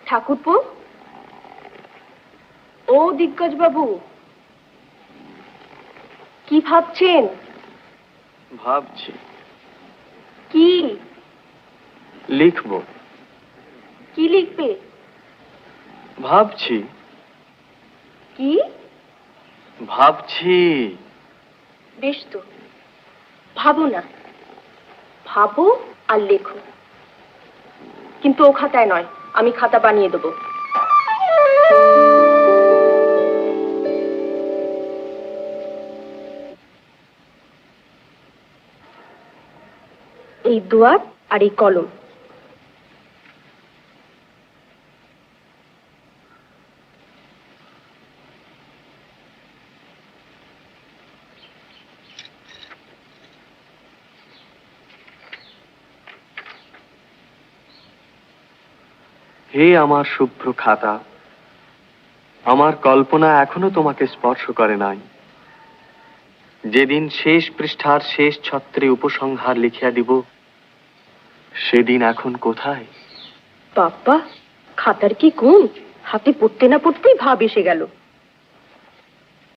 ঠাকুরপো, ও দিগ্গজ বাবু, কি ভাবছেন? ভাবছি। কি লিখব। কি লিখবে? ভাবছি। কি ভাবছি? বেশ তো, ভাবো না, ভাবো আর লেখো, কিন্তু ও খাতায় নয়, আমি খাতা বানিয়ে দেবো। এই দুয়ার আর এই কলম। হে আমার শুভ্র খাতা, আমার কল্পনা এখনো তোমাকে স্পর্শ করে নাই। যেদিন শেষ পৃষ্ঠার শেষ ছত্রে উপসংহার লিখিয়া দিব, সেদিন এখন কোথায়? বাবা, খাতার কি গুণ, হাতে পড়তে না পড়তেই ভাব এসে গেল।